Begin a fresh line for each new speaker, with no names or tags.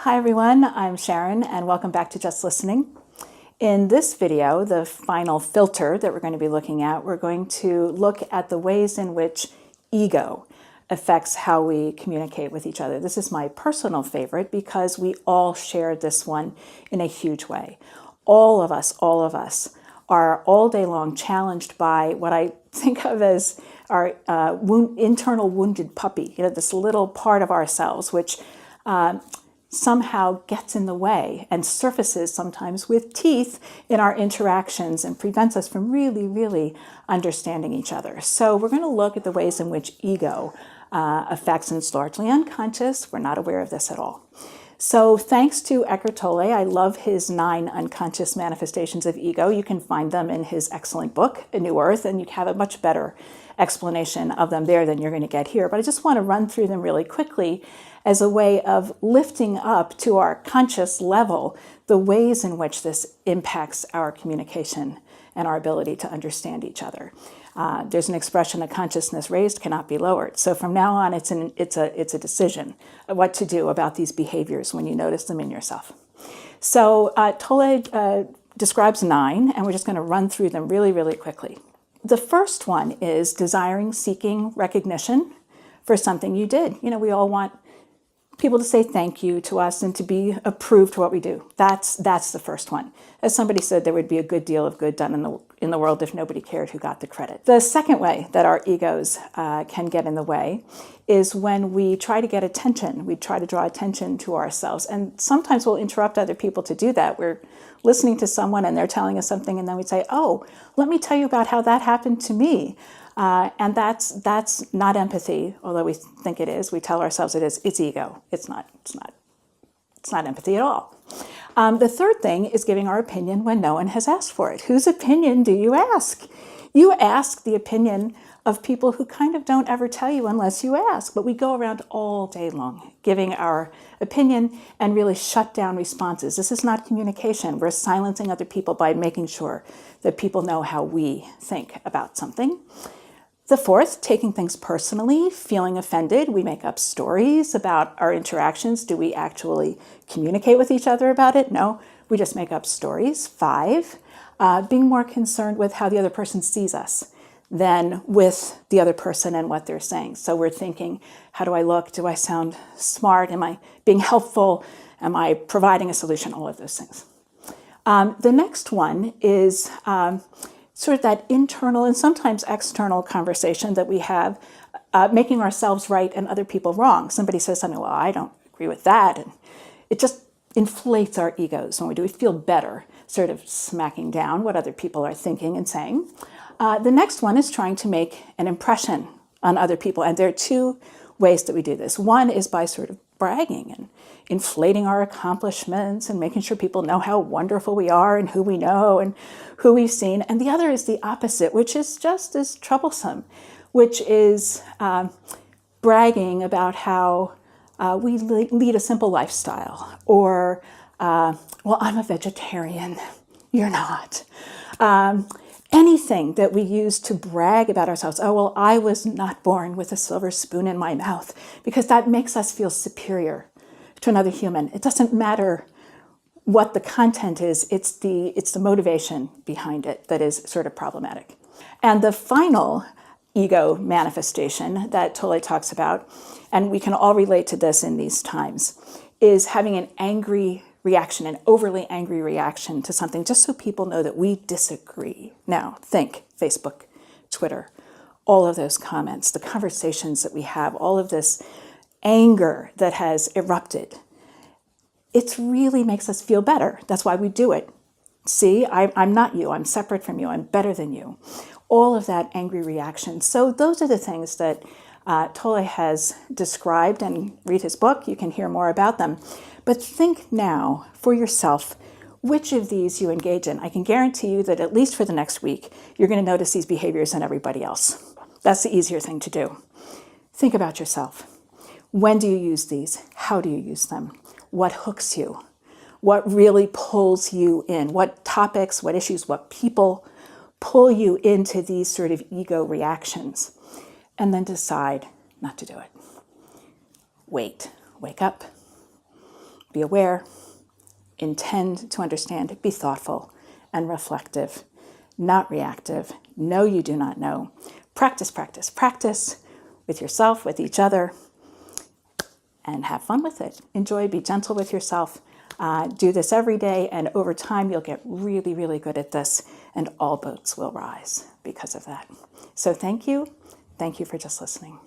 Hi everyone, I'm Sharon and welcome back to Just Listening. In this video, the final filter that we're going to be looking at, we're going to look at the ways in which ego affects how we communicate with each other. This is my personal favorite because we all share this one in a huge way. All of us are all day long challenged by what I think of as our internal wounded puppy, this little part of ourselves which somehow gets in the way and surfaces sometimes with teeth in our interactions and prevents us from really understanding each other. So we're going to look at the ways in which ego affects, and it's largely unconscious. We're not aware of this at all. So thanks to Eckhart Tolle, I love his 9 unconscious manifestations of ego. You can find them in his excellent book, A New Earth, and you have a much better explanation of them there than you're going to get here. But I just want to run through them really quickly as a way of lifting up to our conscious level the ways in which this impacts our communication and our ability to understand each other. There's an expression, a consciousness raised cannot be lowered. So from now on, it's a decision of what to do about these behaviors when you notice them in yourself. So Tolle describes 9, and we're just going to run through them really quickly. The first one is desiring, seeking recognition for something you did. We all want people to say thank you to us and to be approved for what we do. That's the first one. As somebody said, there would be a good deal of good done in the world if nobody cared who got the credit. The second way that our egos can get in the way is when we try to get attention. We try to draw attention to ourselves. And sometimes we'll interrupt other people to do that. We're listening to someone and they're telling us something, and then we say, oh, let me tell you about how that happened to me. And that's not empathy, although we think it is. We tell ourselves it is. It's ego. It's not empathy at all. The third thing is giving our opinion when no one has asked for it. Whose opinion do you ask? You ask the opinion of people who kind of don't ever tell you unless you ask. But we go around all day long giving our opinion and really shut down responses. This is not communication. We're silencing other people by making sure that people know how we think about something. The fourth, taking things personally, feeling offended. We make up stories about our interactions. Do we actually communicate with each other about it? No, we just make up stories. 5, being more concerned with how the other person sees us than with the other person and what they're saying. So we're thinking, how do I look? Do I sound smart? Am I being helpful? Am I providing a solution? All of those things. The next one is sort of that internal and sometimes external conversation that we have, making ourselves right and other people wrong. Somebody says something, well, I don't agree with that. And it just inflates our egos when we do. We feel better, sort of smacking down what other people are thinking and saying. The next one is trying to make an impression on other people. And there are 2 ways that we do this. One is by sort of bragging and inflating our accomplishments and making sure people know how wonderful we are and who we know and who we've seen. And the other is the opposite, which is just as troublesome, which is bragging about how we lead a simple lifestyle, or, well, I'm a vegetarian, you're not. Anything that we use to brag about ourselves. Oh, well, I was not born with a silver spoon in my mouth, because that makes us feel superior to another human. It doesn't matter what the content is, it's the motivation behind it that is sort of problematic. And the final ego manifestation that Tolle talks about, and we can all relate to this in these times, is having an angry reaction, an overly angry reaction to something, just so people know that we disagree. Now, think Facebook, Twitter, all of those comments, the conversations that we have, all of this anger that has erupted. It really makes us feel better. That's why we do it. See, I'm not you. I'm separate from you. I'm better than you. All of that angry reaction. So those are the things that Tolle has described, and read his book. You can hear more about them. But think now for yourself which of these you engage in. I can guarantee you that at least for the next week, you're going to notice these behaviors in everybody else. That's the easier thing to do. Think about yourself. When do you use these? How do you use them? What hooks you? What really pulls you in? What topics, what issues, what people pull you into these sort of ego reactions? And then decide not to do it. Wake up. Be aware, intend to understand, be thoughtful and reflective, not reactive. No, you do not know. Practice, practice, practice with yourself, with each other, and have fun with it. Enjoy, be gentle with yourself. Do this every day, and over time, you'll get really, really good at this, and all boats will rise because of that. So thank you. Thank you for just listening.